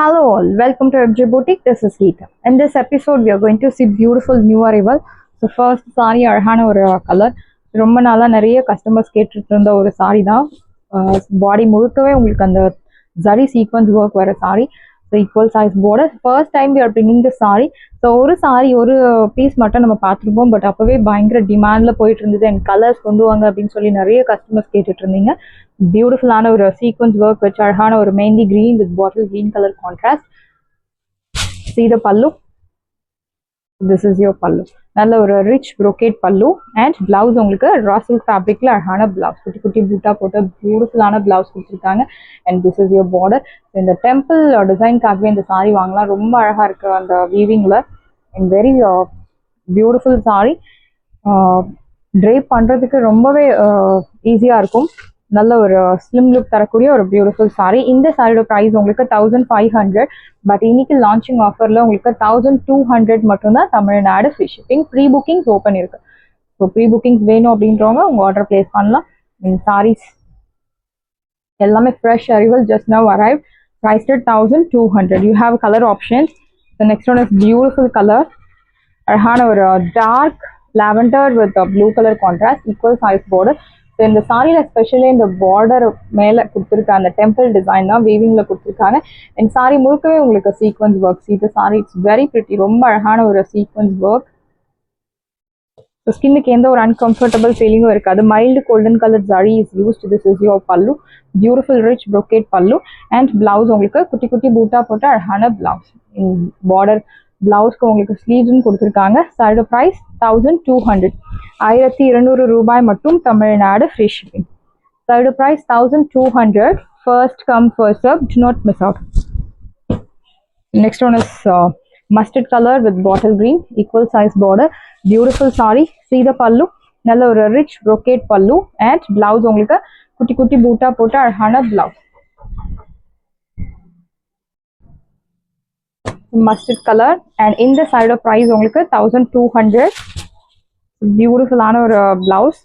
Hello all, welcome to FJ Boutique. This is Geeta. In this episode, we are going to see beautiful new arrival. So first saree அழகான ஒரு colour. ரொம்ப நாளா நிறைய customers கேட்டுட்டு இருந்த ஒரு sorry தான். பாடி முழுக்கவே உங்களுக்கு அந்த ஜரி சீக்வன்ஸ் ஒர்க் வர sorry. So equal size border. First time we are bringing this saree. So ஒரு சாரி ஒரு பீஸ் மட்டும் நம்ம பார்த்துருப்போம், பட் அப்போவே பயங்கர டிமாண்டில் போயிட்டு இருந்தது. அண்ட் கலர்ஸ் கொண்டு வாங்க அப்படின்னு சொல்லி நிறைய கஸ்டமர்ஸ் கேட்டுட்டு இருந்தீங்க. பியூட்டிஃபுல்லான ஒரு சீக்வன்ஸ் ஒர்க் வச்சு அழகான ஒரு mehndi green with bottle green colour contrast. See the pallu. This is your pallu. நல்ல ஒரு rich brocade pallu and blouse உங்களுக்கு ரா சில்க் ஃபேப்ரிக்ல அழகான பிளவுஸ் குட்டி குட்டி பூட்டா போட்டு பியூட்டிஃபுல்லான பிளவுஸ் கொடுத்துருக்காங்க. And this is your border. இந்த டெம்பிள் டிசைன்காகவே இந்த சாரி வாங்கலாம். ரொம்ப அழகா இருக்கு அந்த வீவிங்ல and very beautiful sari. Drape பண்றதுக்கு ரொம்பவே ஈஸியா இருக்கும். நல்ல ஒரு ஸ்லிம் லுக் தரக்கூடிய ஒரு பியூட்டிஃபுல் சாரி. இந்த சாரியோட ப்ரைஸ் உங்களுக்கு 1500. பட் இன்னைக்கு லான்ச்சிங் ஆஃபர்ல உங்களுக்கு 1200 மட்டும்தான். Tamil Nadu free shipping. Pre bookings open இருக்கு. ஸோ ப்ரீ புக்கிங்ஸ் வேணும் அப்படின்றவங்க உங்க ஆர்டர் பிளேஸ் பண்ணலாம். சாரீஸ் எல்லாமே fresh arrival, just now arrive. Price 1200. You have colour options. The next one is beautiful colour. அழகான ஒரு dark lavender with blue colour contrast, equal size border. So இந்த சாரியில் especially இந்த பார்டர் மேலே கொடுத்துருக்க அந்த டெம்பிள் டிசைன் தான் வீவிங்கில் கொடுத்துருக்காங்க. அண்ட் சாரி முழுக்கவே உங்களுக்கு சீக்வன்ஸ் ஒர்க். இந்த சாரி இட்ஸ் வெரி பிரிட்டி. ரொம்ப அழகான ஒரு சீக்வன்ஸ் ஒர்க். ஸோ ஸ்கின்னுக்கு எந்த ஒரு அன்கம்ஃபர்டபுள் ஃபீலிங்கும் இருக்காது. Mild golden colour zari is used. This is your pallu. Beautiful rich brocade pallu and blouse உங்களுக்கு குட்டி குட்டி பூட்டா போட்டு அழகான பிளவுஸ். பார்டர் பிளவுஸ்க்கு உங்களுக்கு ஸ்லீவ்ஸும் கொடுத்துருக்காங்க. சாரியோட ப்ரைஸ் 1200. 1200 ரூபாய் மட்டும். Tamil Nadu free shipping. சாரியோட price 1200. First come first serve. To not miss out. Next one is mustard colour with bottle green, equal size border. Beautiful sorry. See the பல்லு. நல்ல ஒரு rich brocade pallu and blouse உங்களுக்கு குட்டி குட்டி பூட்டா போட்டு அழகான பிளவுஸ். மஸ்டர்ட் கலர் அண்ட் இந்த சைடோட ப்ரைஸ் உங்களுக்கு 1200. பியூட்டிஃபுல்லான ஒரு blouse.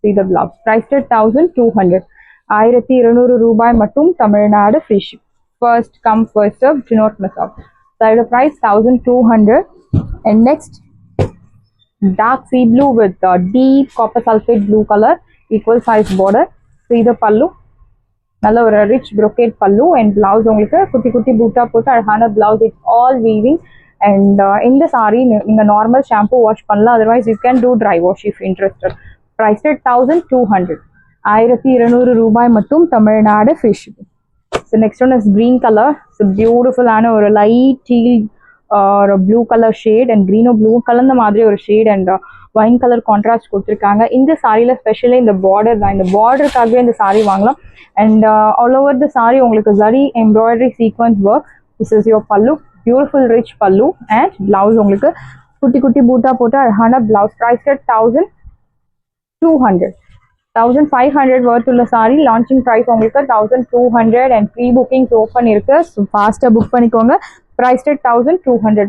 See the blouse. Price 1200. 1200 ரூபாய் மட்டும். Tamil Nadu free ship. First come first serve. To not miss out. சைடோட price 1200. And next dark sea blue with deep copper sulfate blue color, equal size border. See the pallu. நல்ல ஒரு rich brocade pallu and blouse உங்களுக்கு குட்டி குட்டி பூட்டா போட்டு அழகான blouse. It's all weaving. And இந்த சாரி நீங்க நார்மல் ஷாம்பு வாஷ் பண்ணலாம். Otherwise you can do dry wash if interested. Price 1200. 1200 ரூபாய் மட்டும். Tamil Nadu free shipping. So next one is green colour. So பியூட்டிஃபுல்லான ஒரு லைட் டீல் ஒரு ப்ளூ கலர் ஷேட் அண்ட் க்ரீனோ blue கலந்த மாதிரி ஒரு shade and wine colour contrast கொடுத்துருக்காங்க. இந்த சாரியில் ஸ்பெஷலி இந்த பார்டர் தான். இந்த பார்டருக்காகவே இந்த சாரி வாங்கலாம். And all over the sari உங்களுக்கு zari embroidery sequins work. This is your pallu. Beautiful rich pallu and blouse உங்களுக்கு குட்டி குட்டி பூட்டா போட்டு அழகான பிளவுஸ். ப்ரைஸ் 1200. 1500 worth உள்ள சாரி. லான்ச்சிங் ப்ரைஸ் உங்களுக்கு 1200 அண்ட் ப்ரீ புக்கிங்ஸ் ஓப்பன் இருக்கு. ஸோ ஃபாஸ்ட்டாக புக் பண்ணிக்கோங்க. ப்ரைஸ் 1200.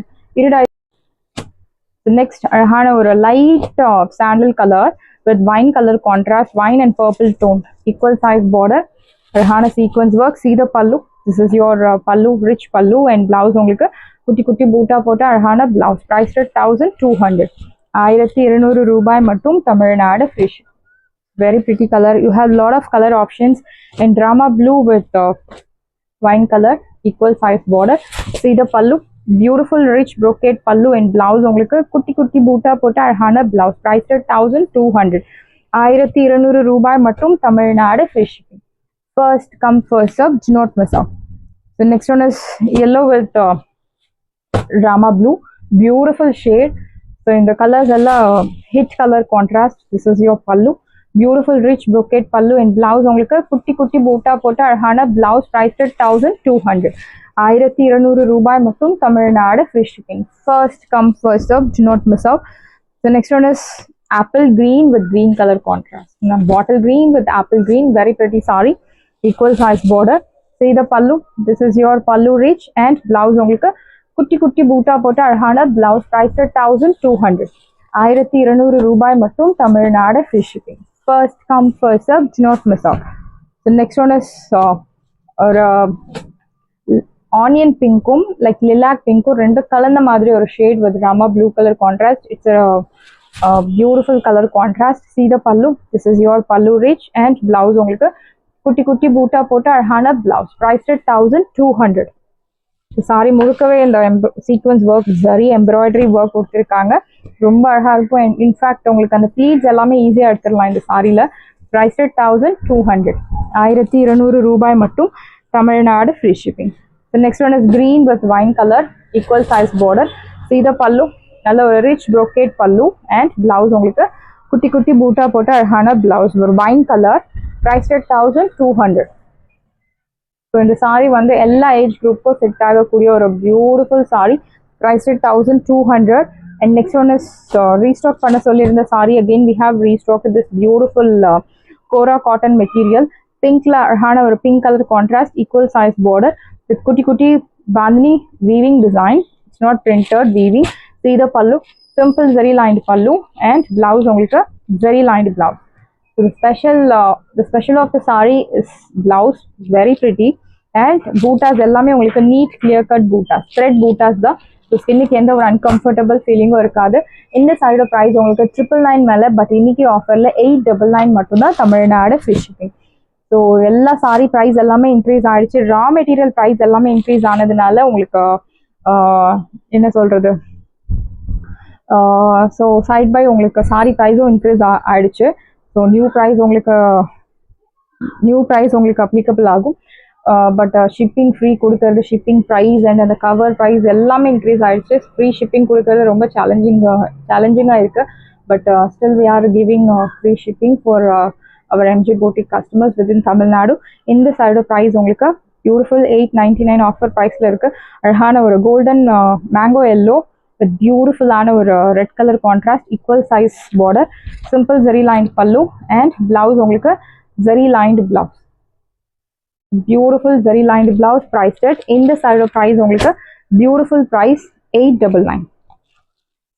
நெக்ஸ்ட் அழகான ஒரு light sandal colour with wine colour contrast, wine and purple tone, equal size border, அழகான sequence work. See the pallu. This is your pallu, rich pallu and blouse உங்களுக்கு குட்டி குட்டி பூட்டா போட்டு அழகான பிளவுஸ். ப்ரைஸ் 1200. 1200 ரூபாய் மட்டும். Tamil Nadu free shipping. Very pretty color. You have lot of color options in drama blue with wine color, equal size border. See the pallu. Beautiful rich brocade pallu and blouse உங்களுக்கு குட்டி குட்டி பூட்டா போட்டு அழகான blouse. Price 1200. 1200 ரூபாய் மட்டும். Tamil Nadu free shipping. First come first serve. Do not miss out. The next one is yellow with Rama blue. Beautiful shade. So in the colors alla hit color contrast. This is your pallu. Beautiful rich brocade pallu and blouse உங்களுக்கு குட்டி குட்டி பூட்டா போட்டு அழகான blouse. Price 1200. 1200 ரூபாய் மட்டும். Tamil Nadu free shipping. First come first serve. Do not miss out. The next one is apple green with green color contrast. Bottle green with apple green. Very pretty saree. Equal size border. See the pallu. This is your pallu rich and blouse உங்களுக்கு குட்டி குட்டி பூட்டா போட்டு அழகான blouse. Price 1200. 1200 ரூபாய் மட்டும். Tamil Nadu free shipping. First come first serve. Do not miss out. The next one is onion பிங்க்கும் like lilac பிங்க்கும் ரெண்டு கலந்த மாதிரி ஒரு shade with Rama blue colour contrast. It's beautiful colour contrast. see the pallu, this is your pallu rich and blouse உங்களுக்கு குட்டி குட்டி பூட்டா போட்டு அழகான பிளவுஸ். priced at 1200. சாரி முழுக்கவே இந்த சீக்வன்ஸ் ஒர்க் சரி எம்ப்ராய்டரி ஒர்க் கொடுத்துருக்காங்க. ரொம்ப அழகா இருக்கும். இன்ஃபேக்ட் உங்களுக்கு அந்த ப்ளீட்ஸ் எல்லாமே ஈஸியாக எடுத்துடலாம் இந்த சாரியில். priced at 1200. 1200 ரூபாய் மட்டும். Tamil Nadu free shipping. The next one is green with wine color, equal size border. see the pallu, நல்ல ஒரு rich brocade pallu and blouse உங்களுக்கு குட்டி குட்டி பூட்டா போட்டு அழகான பிளவுஸ். ஒரு wine colour. priced at 1200. So இந்த சாரி வந்து எல்லா ஏஜ் குரூப்புக்கும் செட் ஆகக்கூடிய ஒரு beautiful sari. priced at 1200. and next one is restock பண்ண சொல்லியிருந்த sari. again we have restocked this beautiful kora cotton material. பிங்க்ல அழகான ஒரு pink colour contrast, equal size border with குட்டி குட்டி bandhani weaving design. It's not printed weaving. see the pallu, simple zari lined pallu and blouse உங்களுக்கு zari lined blouse. so the special of the saree is blouse, very pretty, and bootas எல்லாமே உங்களுக்கு neat clear cut bootas, thread bootas தான். So ஸ்கின்னுக்கு எந்த ஒரு uncomfortable ஃபீலிங்கும் இருக்காது. இந்த சாரியோட ப்ரைஸ் உங்களுக்கு 999 மேலே. பட் இன்னைக்கு ஆஃபரில் 899 மட்டும்தான். Tamil Nadu free shipping. ஸோ எல்லா சாரி ப்ரைஸ் எல்லாமே இன்க்ரீஸ் ஆகிடுச்சு. ரா மெட்டீரியல் ப்ரைஸ் எல்லாமே இன்க்ரீஸ் ஆனதுனால உங்களுக்கு என்ன சொல்கிறது, ஸோ சைட் பை உங்களுக்கு சாரி ப்ரைஸும் இன்க்ரீஸ் ஆகிடுச்சு. ஸோ நியூ ப்ரைஸ் உங்களுக்கு அப்ளிகபிள் ஆகும். பட் ஷிப்பிங் ஃப்ரீ கொடுக்கறது, ஷிப்பிங் ப்ரைஸ் அண்ட் அந்த கவர் ப்ரைஸ் எல்லாமே இன்க்ரீஸ் ஆகிடுச்சு. ஃப்ரீ ஷிப்பிங் கொடுக்கறது ரொம்ப சேலஞ்சிங்காக இருக்குது. But still we are giving free shipping for our MJ Boutique customers within Tamil Nadu. இந்த சைடு ப்ரைஸ் உங்களுக்கு பியூட்டிஃபுல் 899 ஆஃபர் ப்ரைஸில் இருக்குது. அழகான ஒரு கோல்டன் மேங்கோ எல்லோ வித் பியூட்டிஃபுல்லான ஒரு red colour contrast, equal size border, simple zari lined pallu and blouse உங்களுக்கு zari lined blouse. Beautiful zari lined blouse. priced at இந்த சைடு ப்ரைஸ் உங்களுக்கு beautiful price 899.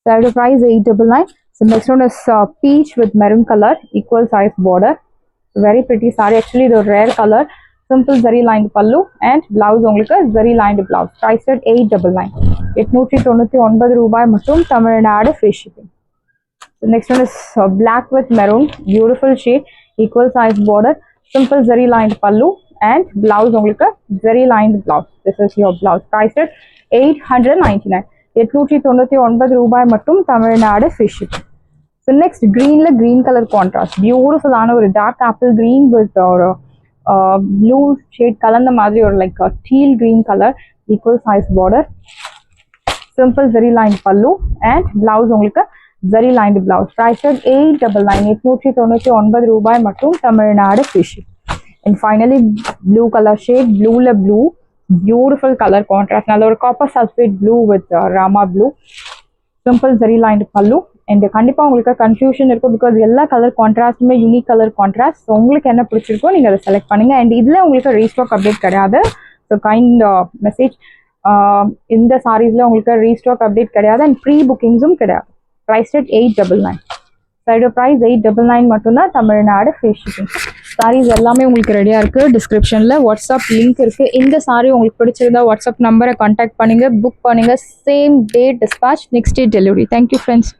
Side price 899. So next one is peach with maroon color, equal size border. Very pretty saree. Actually the rare color. Simple zari lined pallu and blouse உங்களுக்கு zari lined blouse. Priced at 899. 899 ரூபாய் மட்டும். Tamil Nadu free shipping. The next one is black with maroon, beautiful shade, equal size border, simple zari lined pallu and blouse உங்களுக்கு zari lined blouse. This is your blouse. Priced at 899. 899 ரூபாய் மட்டும். Tamil Nadu free shipping. So next க்ரீனில் green colour contrast, பியூட்டிஃபுல்லான ஒரு dark apple green with ஒரு blue shade கலந்த மாதிரி ஒரு like teal green colour, equal size border, simple zari line pallu and blouse உங்களுக்கு ஜெரி லைன்டு பிளவுஸ். ப்ரைஸ் 899. 899 ரூபாய் மட்டும். Tamil Nadu free shipping. And finally blue colour shade, ப்ளூவில் ப்ளூ, பியூட்டிஃபுல் கலர் கான்ட்ராஸ்ட், நல்ல ஒரு copper sulphate blue with Rama blue, simple zari lined pallu. And கண்டிப்பாக உங்களுக்கு confusion இருக்கும் because எல்லா கலர் கான்ட்ராஸ்ட்டுமே யூனிக் கலர் கான்ட்ராஸ்ட். ஸோ உங்களுக்கு என்ன பிடிச்சிருக்கோ நீங்கள் அதை செலக்ட் பண்ணுங்கள். அண்ட் இதில் உங்களுக்கு ரீஸ்டாக் அப்டேட் கிடையாது. ஸோ கைண்ட் மெசேஜ், இந்த சாரீஸில் உங்களுக்கு ரீஸ்டாக் அப்டேட் கிடையாது அண்ட் ப்ரீ புக்கிங்ஸும் கிடையாது. Price at 899. சைடு ப்ரைஸ் 899 மட்டும்தான். Tamil Nadu free shipping. சாரீஸ் எல்லாமே உங்களுக்கு ரெடியாக இருக்குது. டிஸ்கிரிப்ஷனில் வாட்ஸ்அப் லிங்க் இருக்குது. இந்த சாரீ உங்களுக்கு பிடிச்சிருந்தா வாட்ஸ்அப் நம்பரை கான்டாக்ட் பண்ணுங்கள், புக் பண்ணுங்கள். Same day dispatch, next day delivery. Thank you friends.